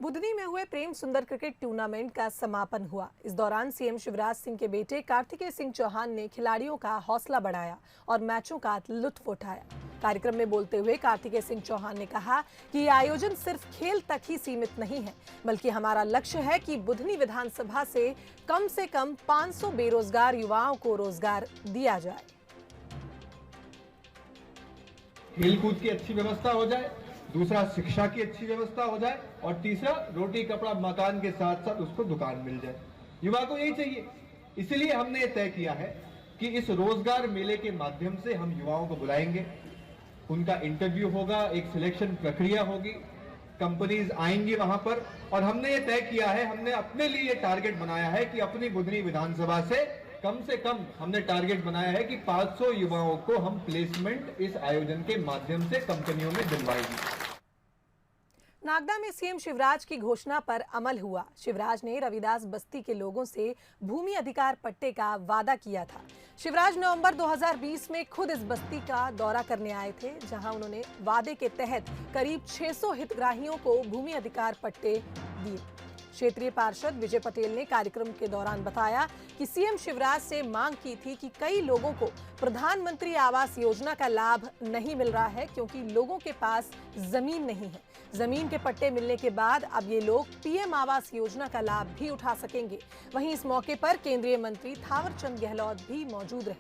बुधनी में हुए प्रेम सुंदर क्रिकेट टूर्नामेंट का समापन हुआ। इस दौरान सीएम शिवराज सिंह के बेटे कार्तिकेय सिंह चौहान ने खिलाड़ियों का हौसला बढ़ाया और मैचों का लुत्फ उठाया। कार्यक्रम में बोलते हुए कार्तिकेय सिंह चौहान ने कहा कि ये आयोजन सिर्फ खेल तक ही सीमित नहीं है, बल्कि हमारा लक्ष्य है कि बुधनी विधानसभा से कम 500 बेरोजगार युवाओं को रोजगार दिया जाए। खेलकूद की अच्छी व्यवस्था हो जाए, दूसरा शिक्षा की अच्छी व्यवस्था हो जाए और तीसरा रोटी कपड़ा मकान के साथ साथ उसको दुकान मिल जाए। युवा को यही चाहिए। इसलिए हमने ये तय किया है कि इस रोजगार मेले के माध्यम से हम युवाओं को बुलाएंगे, उनका इंटरव्यू होगा, एक सिलेक्शन प्रक्रिया होगी, कंपनीज आएंगी वहां पर। और हमने ये तय किया है, हमने अपने लिए टारगेट बनाया है कि अपनी बुधनी विधानसभा से कम हमने टारगेट बनाया है कि 500 युवाओं को हम प्लेसमेंट इस आयोजन के माध्यम से कंपनियों में दिलवाएंगे। नागदा में सीएम शिवराज की घोषणा पर अमल हुआ। शिवराज ने रविदास बस्ती के लोगों से भूमि अधिकार पट्टे का वादा किया था। शिवराज नवंबर 2020 में खुद इस बस्ती का दौरा करने आए थे, जहां उन्होंने वादे के तहत करीब 600 हितग्राहियों को भूमि अधिकार पट्टे दिए। क्षेत्रीय पार्षद विजय पटेल ने कार्यक्रम के दौरान बताया कि सीएम शिवराज से मांग की थी कि कई लोगों को प्रधानमंत्री आवास योजना का लाभ नहीं मिल रहा है, क्योंकि लोगों के पास जमीन नहीं है। जमीन के पट्टे मिलने के बाद अब ये लोग पीएम आवास योजना का लाभ भी उठा सकेंगे। वहीं इस मौके पर केंद्रीय मंत्री थावरचंद गहलोत भी मौजूद रहे।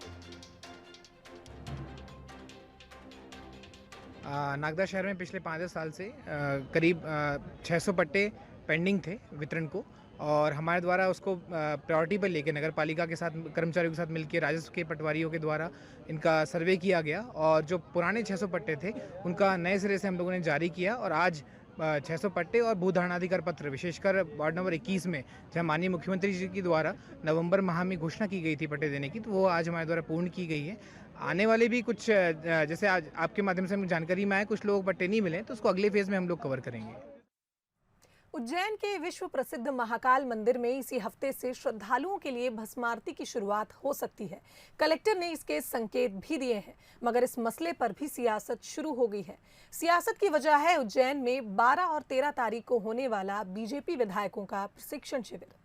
नागदा शहर में पिछले 5 साल से करीब 600 पट्टे पेंडिंग थे वितरण को, और हमारे द्वारा उसको प्रायोरिटी पर लेकर नगर पालिका के साथ कर्मचारियों के साथ मिलकर राजस्व के पटवारियों के द्वारा इनका सर्वे किया गया और जो पुराने 600 पट्टे थे उनका नए सिरे से हम लोगों ने जारी किया। और आज 600 पट्टे और भूधारणाधिकार पत्र विशेषकर वार्ड नंबर 21 में जहाँ माननीय मुख्यमंत्री जी के द्वारा नवंबर माह में घोषणा की गई थी पट्टे देने की, तो वो आज हमारे द्वारा पूर्ण की गई है। आने वाले भी कुछ जैसे आज आपके माध्यम से हमें जानकारी में आए कुछ लोगों को पट्टे नहीं मिले, तो उसको अगले फेज में हम लोग कवर करेंगे। उज्जैन के विश्व प्रसिद्ध महाकाल मंदिर में इसी हफ्ते से श्रद्धालुओं के लिए भस्म आरती की शुरुआत हो सकती है। कलेक्टर ने इसके संकेत भी दिए हैं, मगर इस मसले पर भी सियासत शुरू हो गई है। सियासत की वजह है उज्जैन में 12 और 13 तारीख को होने वाला बीजेपी विधायकों का प्रशिक्षण शिविर।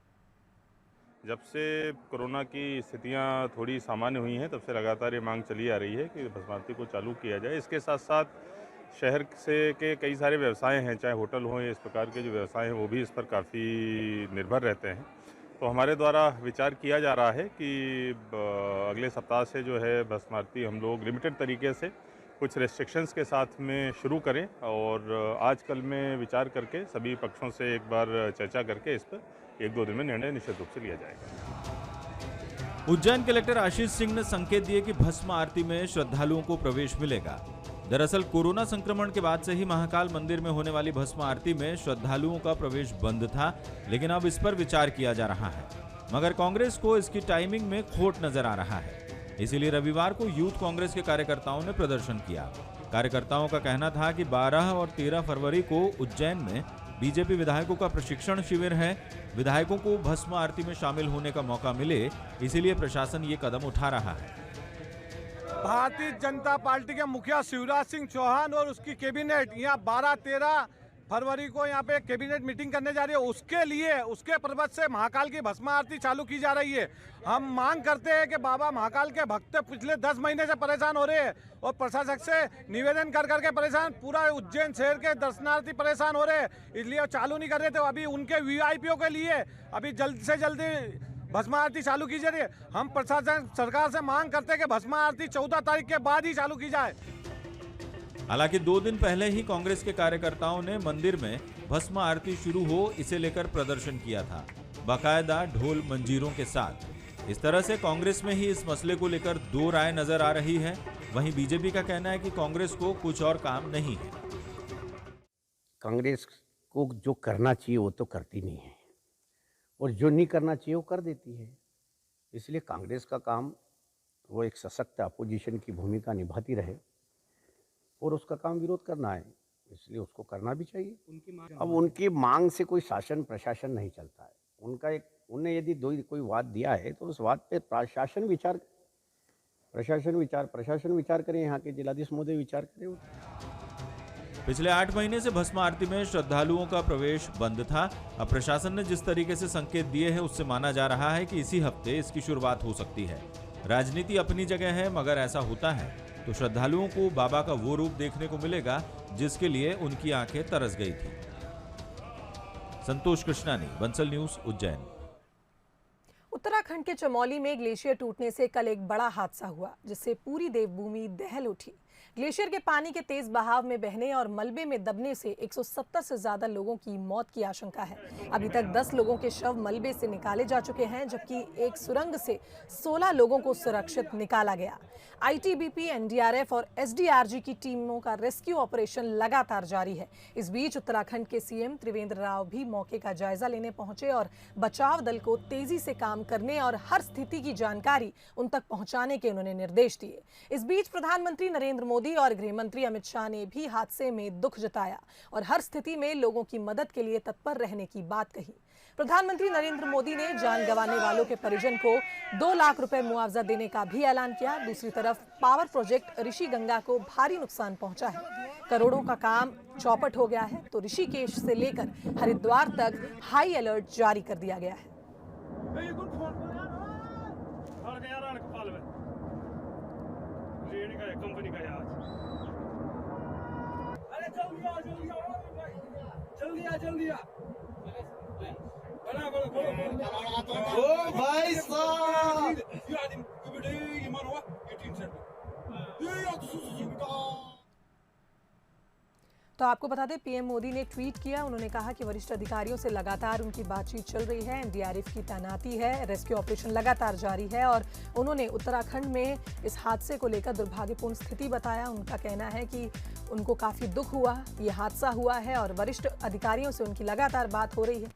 जब से कोरोना की स्थितियां थोड़ी सामान्य हुई हैं, तब से लगातार ये मांग चली आ रही है कि भस्म आरती को चालू किया जाए। इसके साथ साथ शहर से के कई सारे व्यवसाय हैं, चाहे होटल हों या इस प्रकार के जो व्यवसाय हैं, वो भी इस पर काफ़ी निर्भर रहते हैं। तो हमारे द्वारा विचार किया जा रहा है कि अगले सप्ताह से जो है भस्म आरती हम लोग लिमिटेड तरीके से कुछ रेस्ट्रिक्शंस के साथ में शुरू करें, और आज कल में विचार करके सभी पक्षों से एक बार चर्चा करके इस पर 1-2 दिन में निर्णय निश्चित रूप से लिया जाएगा। उज्जैन कलेक्टर आशीष सिंह ने संकेत दिए कि भस्म आरती में श्रद्धालुओं को प्रवेश मिलेगा। दरअसल कोरोना संक्रमण के बाद से ही महाकाल मंदिर में होने वाली भस्म आरती में श्रद्धालुओं का प्रवेश बंद था, लेकिन अब इस पर विचार किया जा रहा है। मगर कांग्रेस को इसकी टाइमिंग में खोट नजर आ रहा है, इसीलिए रविवार को यूथ कांग्रेस के कार्यकर्ताओं ने प्रदर्शन किया। कार्यकर्ताओं का कहना था कि 12 और 13 फरवरी को उज्जैन में बीजेपी विधायकों का प्रशिक्षण शिविर है। विधायकों को भस्म आरती में शामिल होने का मौका मिले, इसीलिए प्रशासन ये कदम उठा रहा है। भारतीय जनता पार्टी के मुखिया शिवराज सिंह चौहान और उसकी कैबिनेट यहाँ 12-13 फरवरी को यहाँ पे कैबिनेट मीटिंग करने जा रही है। उसके लिए उसके पर्वत से महाकाल की भस्म आरती चालू की जा रही है। हम मांग करते हैं कि बाबा महाकाल के भक्त पिछले 10 महीने से परेशान हो रहे हैं और प्रशासक से निवेदन कर करके परेशान, पूरा उज्जैन शहर के दर्शनार्थी परेशान हो रहे हैं, इसलिए चालू नहीं कर रहे थे। अभी उनके वीआईपीओ के लिए अभी जल्द से जल्दी भस्म आरती चालू की जा रही है। हम प्रशासन सरकार से मांग करते हैं कि भस्म आरती 14 तारीख के बाद ही चालू की जाए। हालांकि 2 दिन पहले ही कांग्रेस के कार्यकर्ताओं ने मंदिर में भस्म आरती शुरू हो इसे लेकर प्रदर्शन किया था, बाकायदा ढोल मंजीरों के साथ। इस तरह से कांग्रेस में ही इस मसले को लेकर 2 राय नजर आ रही है। वहीं बीजेपी का कहना है कि कांग्रेस को कुछ और काम नहीं है। कांग्रेस को जो करना चाहिए वो तो करती नहीं है, और जो नहीं करना चाहिए वो कर देती है। इसलिए कांग्रेस का काम वो एक सशक्त अपोजिशन की भूमिका निभाती रहे, और उसका काम विरोध करना है, इसलिए उसको करना भी चाहिए। अब उनकी मांग से कोई शासन प्रशासन नहीं चलता है। उन्हें यदि कोई वाद दिया है तो उस वाद पे प्रशासन विचार करें, यहाँ के जिलाधीश महोदय विचार करें। पिछले 8 महीने से भस्म आरती में श्रद्धालुओं का प्रवेश बंद था। अब प्रशासन ने जिस तरीके से संकेत दिए हैं उससे माना जा रहा है कि इसी हफ्ते इसकी शुरुआत हो सकती है। राजनीति अपनी जगह है, मगर ऐसा होता है तो श्रद्धालुओं को बाबा का वो रूप देखने को मिलेगा जिसके लिए उनकी आंखें तरस गई थी। संतोष कृष्णानी, बंसल न्यूज, उज्जैन। उत्तराखंड के चमोली में ग्लेशियर टूटने से कल एक बड़ा हादसा हुआ, जिससे पूरी देवभूमि दहल उठी। ग्लेशियर के पानी के तेज बहाव में बहने और मलबे में दबने से 170 से ज्यादा लोगों की मौत की आशंका है। अभी तक 10 लोगों के शव मलबे से निकाले जा चुके हैं, जबकि एक सुरंग से 16 लोगों को सुरक्षित निकाला गया। आईटीबीपी, एनडीआरएफ और एसडीआरजी की टीमों का रेस्क्यू ऑपरेशन लगातार जारी है। इस बीच उत्तराखंड के सीएम त्रिवेंद्र राव भी मौके का जायजा लेने पहुंचे और बचाव दल को तेजी से काम करने और हर स्थिति की जानकारी उन तक पहुंचाने के उन्होंने निर्देश दिए। इस बीच प्रधानमंत्री नरेंद्र मोदी और गृह मंत्री अमित शाह ने भी हादसे में दुख जताया और हर स्थिति में लोगों की मदद के लिए तत्पर रहने की बात कही। प्रधानमंत्री नरेंद्र मोदी ने जान गंवाने वालों के परिजन को 2 लाख रुपए मुआवजा देने का भी ऐलान किया। दूसरी तरफ पावर प्रोजेक्ट ऋषिगंगा को भारी नुकसान पहुंचा है। करोड़ों का काम चौपट हो गया है, तो ऋषिकेश से लेकर हरिद्वार तक हाई अलर्ट जारी कर दिया गया है। भाई साहब, तो आपको बता दें, पीएम मोदी ने ट्वीट किया। उन्होंने कहा कि वरिष्ठ अधिकारियों से लगातार उनकी बातचीत चल रही है, एनडीआरएफ की तैनाती है, रेस्क्यू ऑपरेशन लगातार जारी है और उन्होंने उत्तराखंड में इस हादसे को लेकर दुर्भाग्यपूर्ण स्थिति बताया। उनका कहना है कि उनको काफ़ी दुख हुआ, ये हादसा हुआ है और वरिष्ठ अधिकारियों से उनकी लगातार बात हो रही है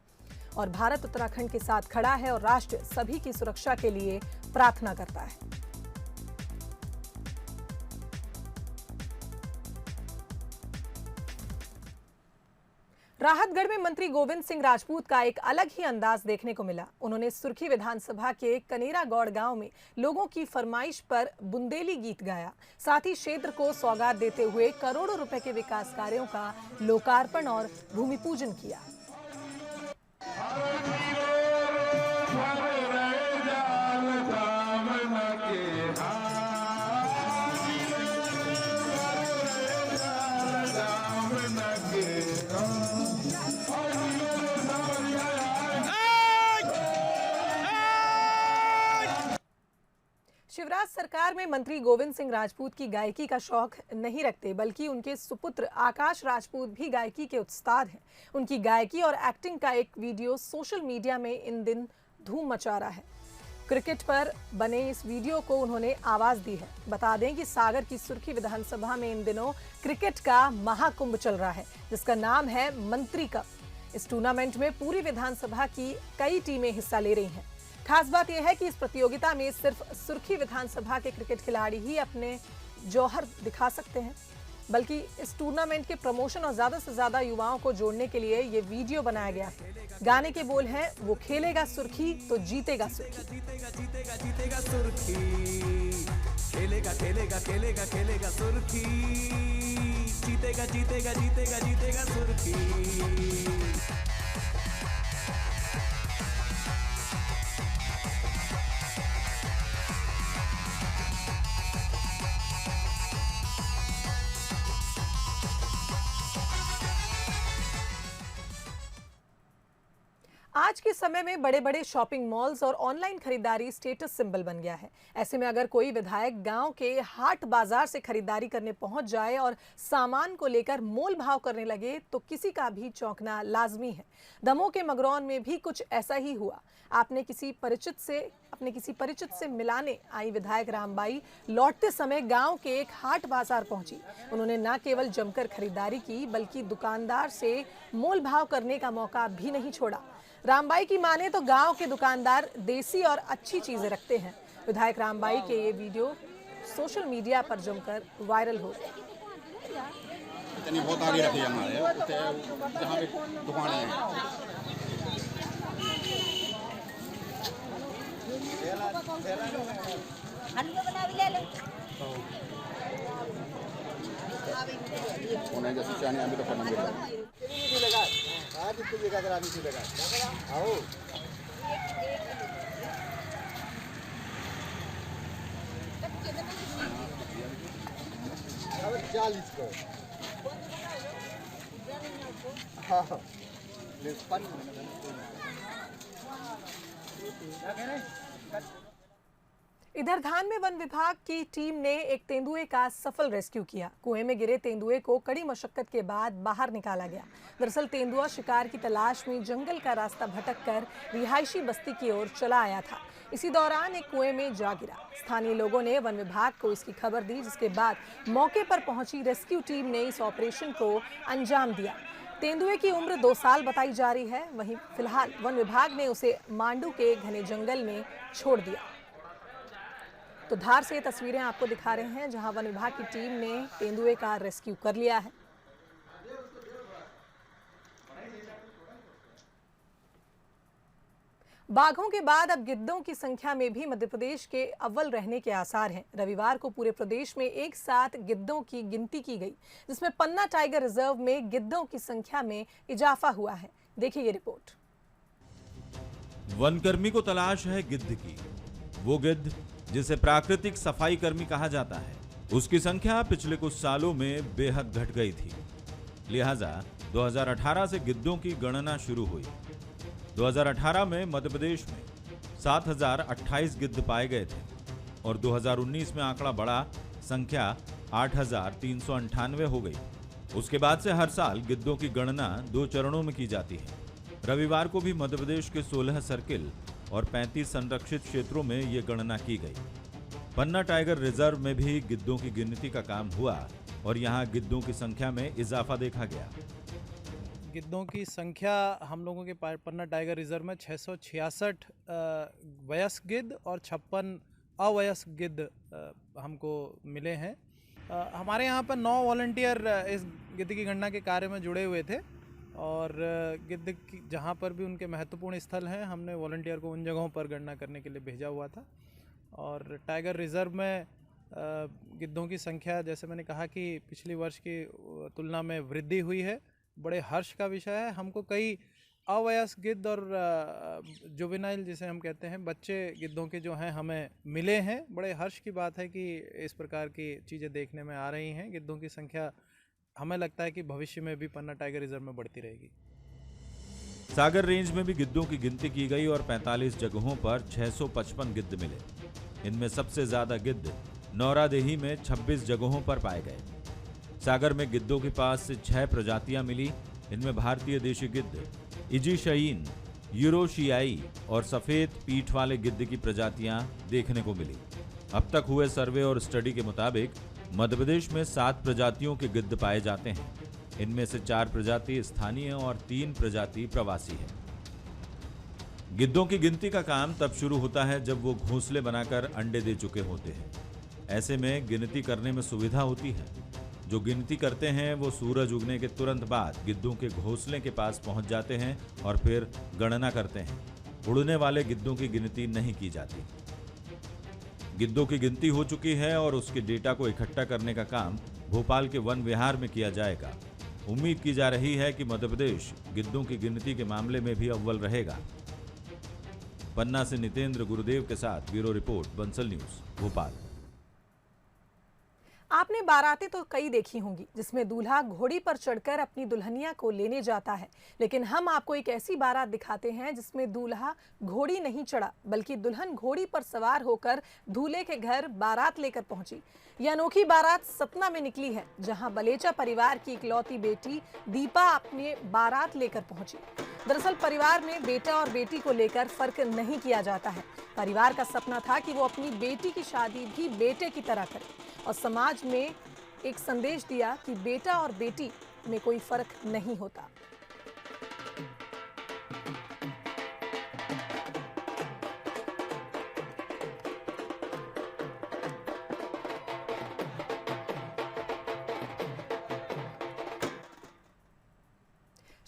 और भारत उत्तराखंड के साथ खड़ा है और राष्ट्र सभी की सुरक्षा के लिए प्रार्थना करता है। राहतगढ़ में मंत्री गोविंद सिंह राजपूत का एक अलग ही अंदाज देखने को मिला। उन्होंने सुर्खी विधानसभा के कनेरा गौड़ गांव में लोगों की फरमाइश पर बुंदेली गीत गाया। साथ ही क्षेत्र को सौगात देते हुए करोड़ों रुपए के विकास कार्यों का लोकार्पण और भूमि पूजन किया। शिवराज सरकार में मंत्री गोविंद सिंह राजपूत की गायकी का शौक नहीं रखते, बल्कि उनके सुपुत्र आकाश राजपूत भी गायकी के उस्ताद हैं। उनकी गायकी और एक्टिंग का एक वीडियो सोशल मीडिया में इन दिन धूम मचा रहा है। क्रिकेट पर बने इस वीडियो को उन्होंने आवाज दी है। बता दें कि सागर की सुर्खी विधानसभा में इन दिनों क्रिकेट का महाकुंभ चल रहा है, जिसका नाम है मंत्री कप। इस टूर्नामेंट में पूरी विधानसभा की कई टीमें हिस्सा ले रही हैं। खास बात यह है कि इस प्रतियोगिता में सिर्फ सुर्खी विधानसभा के क्रिकेट खिलाड़ी ही अपने जौहर दिखा सकते हैं, बल्कि इस टूर्नामेंट के प्रमोशन और ज्यादा से ज्यादा युवाओं को जोड़ने के लिए ये वीडियो बनाया गया है। गाने के बोल हैं, वो खेलेगा सुर्खी तो जीतेगा सुर्खी। जीतेगा सुर्खी, खेलेगा खेलेगा खेलेगा खेलेगा सुर्खी, जीतेगा जीतेगा जीतेगा जीतेगा सुर्खी। आज के समय में बड़े बड़े शॉपिंग मॉल्स और ऑनलाइन खरीदारी स्टेटस सिंबल बन गया है। ऐसे में अगर कोई विधायक गांव के हाट बाजार से खरीदारी करने पहुंच जाए और सामान को लेकर मोल भाव करने लगे तो किसी का भी चौंकना लाजमी है। दमोह के मगरौन में भी कुछ ऐसा ही हुआ। अपने किसी परिचित से मिलाने आई विधायक रामबाई लौटते समय गांव के एक हाट बाजार पहुंची। उन्होंने न केवल जमकर खरीदारी की, बल्कि दुकानदार से मोल भाव करने का मौका भी नहीं छोड़ा। रामबाई की माने तो गांव के दुकानदार देसी और अच्छी चीजें रखते हैं। विधायक रामबाई के ये वीडियो सोशल मीडिया पर जमकर वायरल हो गया। इतनी बहुत आगे रखी हमारे जहाँ पे दुकानें हैं। हलवा बना भी ले लो। में जैसे चाने अभी तो फल मिल रहा है। इधर धान में वन विभाग की टीम ने एक तेंदुए का सफल रेस्क्यू किया। कुएं में गिरे तेंदुए को कड़ी मशक्कत के बाद बाहर निकाला गया। दरअसल तेंदुआ शिकार की तलाश में जंगल का रास्ता भटककर रिहायशी बस्ती की ओर चला आया था। इसी दौरान एक कुएं में जा गिरा। स्थानीय लोगों ने वन विभाग को इसकी खबर दी, जिसके बाद मौके पर पहुंची रेस्क्यू टीम ने इस ऑपरेशन को अंजाम दिया। तेंदुए की उम्र 2 साल बताई जा रही है। वहीं फिलहाल वन विभाग ने उसे मांडू के घने जंगल में छोड़ दिया। तो धार से तस्वीरें आपको दिखा रहे हैं, जहां वन विभाग की टीम ने तेंदुए का रेस्क्यू कर लिया है। बाघों के बाद अब गिद्धों की संख्या में भी मध्य प्रदेश के अव्वल रहने के आसार हैं। रविवार को पूरे प्रदेश में एक साथ गिद्धों की गिनती की गई, जिसमें पन्ना टाइगर रिजर्व में गिद्धों की संख्या में इजाफा हुआ है। देखिए ये रिपोर्ट। वनकर्मी को तलाश है गिद्ध की। वो गिद्ध जिसे प्राकृतिक सफाई कर्मी कहा जाता है, उसकी संख्या पिछले कुछ सालों में बेहद घट गई थी। लिहाजा 2018 से गिद्धों की गणना शुरू हुई। 2018 में मध्य प्रदेश में 7028 गिद्ध पाए गए थे और 2019 में आंकड़ा बढ़ा, संख्या 8398 हो गई। उसके बाद से हर साल गिद्धों की गणना 2 चरणों में की जाती है। रविवार को भी मध्य प्रदेश के 16 सर्किल और 35 संरक्षित क्षेत्रों में ये गणना की गई। पन्ना टाइगर रिजर्व में भी गिद्धों की गिनती का काम हुआ और यहाँ गिद्धों की संख्या में इजाफा देखा गया। गिद्धों की संख्या हम लोगों के पन्ना टाइगर रिजर्व में 666 वयस्क गिद्ध और 56 अवयस्क गिद्ध हमको मिले हैं। हमारे यहाँ पर 9 वॉलंटियर इस गिद्ध की गणना के कार्य में जुड़े हुए थे और गिद्ध की जहाँ पर भी उनके महत्वपूर्ण स्थल हैं, हमने वॉलंटियर को उन जगहों पर गणना करने के लिए भेजा हुआ था। और टाइगर रिजर्व में गिद्धों की संख्या, जैसे मैंने कहा कि पिछले वर्ष की तुलना में वृद्धि हुई है, बड़े हर्ष का विषय है। हमको कई अवयस्क गिद्ध और जुवेनाइल जिसे हम कहते हैं, बच्चे गिद्धों के जो हैं हमें मिले हैं। बड़े हर्ष की बात है कि इस प्रकार की चीज़ें देखने में आ रही हैं। गिद्धों की संख्या हमें लगता है कि भविष्य में भी पन्ना टाइगर रिजर्व में बढ़ती रहेगी। सागर रेंज में भी गिद्धों की गिनती की गई और 45 जगहों पर 655 गिद्ध मिले। इनमें सबसे ज्यादा गिद्ध नौरादेही में 26 जगहों पर पाए गए। सागर में गिद्धों के पास से 6 प्रजातियां मिली। इनमें भारतीय देशी गिद्ध, इजिशयीन, यूरोशियाई और सफेद पीठ वाले गिद्ध की प्रजातियां देखने को मिली। अब तक हुए सर्वे और स्टडी के मुताबिक मध्य प्रदेश में 7 प्रजातियों के गिद्ध पाए जाते हैं। इनमें से 4 प्रजाति स्थानीय और 3 प्रजाति प्रवासी है। गिद्धों की गिनती का काम तब शुरू होता है जब वो घोंसले बनाकर अंडे दे चुके होते हैं। ऐसे में गिनती करने में सुविधा होती है। जो गिनती करते हैं वो सूरज उगने के तुरंत बाद गिद्धों के घोंसले के पास पहुंच जाते हैं और फिर गणना करते हैं। उड़ने वाले गिद्धों की गिनती नहीं की जाती। गिद्धों की गिनती हो चुकी है और उसके डेटा को इकट्ठा करने का काम भोपाल के वन विहार में किया जाएगा। उम्मीद की जा रही है कि मध्य प्रदेश गिद्धों की गिनती के मामले में भी अव्वल रहेगा। पन्ना से नितेंद्र गुरुदेव के साथ bureau report, Bansal news, Bhopal. आपने बारातें तो कई देखी होंगी जिसमें दूल्हा घोड़ी पर चढ़कर अपनी दुल्हनिया को लेने जाता है, लेकिन हम आपको एक ऐसी बारात दिखाते हैं जिसमें दूल्हा घोड़ी नहीं चढ़ा बल्कि दुल्हन घोड़ी पर सवार होकर दूल्हे के घर बारात लेकर पहुंची। यह अनोखी बारात सतना में निकली है, जहां बलेचा परिवार की इकलौती बेटी दीपा अपने बारात लेकर पहुंची। दरअसल परिवार में बेटा और बेटी को लेकर फर्क नहीं किया जाता है। परिवार का सपना था कि वो अपनी बेटी की शादी भी बेटे की तरह करे और समाज में एक संदेश दिया कि बेटा और बेटी में कोई फर्क नहीं होता।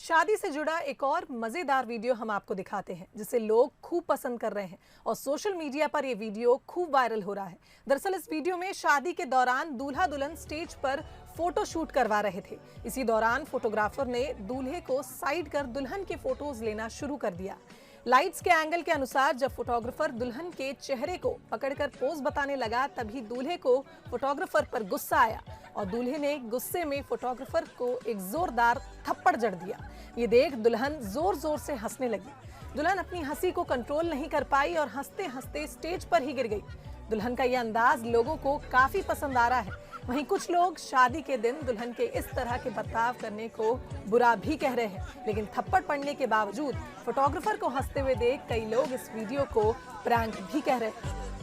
शादी से जुड़ा एक और मजेदार वीडियो हम आपको दिखाते हैं जिसे लोग खूब पसंद कर रहे हैं और सोशल मीडिया पर यह वीडियो खूब वायरल हो रहा है। दरअसल इस वीडियो में शादी के दौरान दूल्हा दुल्हन स्टेज पर फोटो शूट करवा रहे थे। इसी दौरान फोटोग्राफर ने दूल्हे को साइड कर दुल्हन के फोटोज लेना शुरू कर दिया। लाइट्स के एंगल के अनुसार जब फोटोग्राफर दुल्हन के चेहरे को पकड़कर पोज बताने लगा तभी दूल्हे को फोटोग्राफर पर गुस्सा आया और दूल्हे ने गुस्से में फोटोग्राफर को एक जोरदार थप्पड़ जड़ दिया। ये देख दुल्हन जोर जोर से हंसने लगी। दुल्हन अपनी हंसी को कंट्रोल नहीं कर पाई और हंसते हंसते स्टेज पर ही गिर गई। दुल्हन का यह अंदाज लोगों को काफी पसंद आ रहा है। वहीं कुछ लोग शादी के दिन दुल्हन के इस तरह के बर्ताव करने को बुरा भी कह रहे हैं, लेकिन थप्पड़ पड़ने के बावजूद फोटोग्राफर को हंसते हुए देख कई लोग इस वीडियो को प्रैंक भी कह रहे हैं।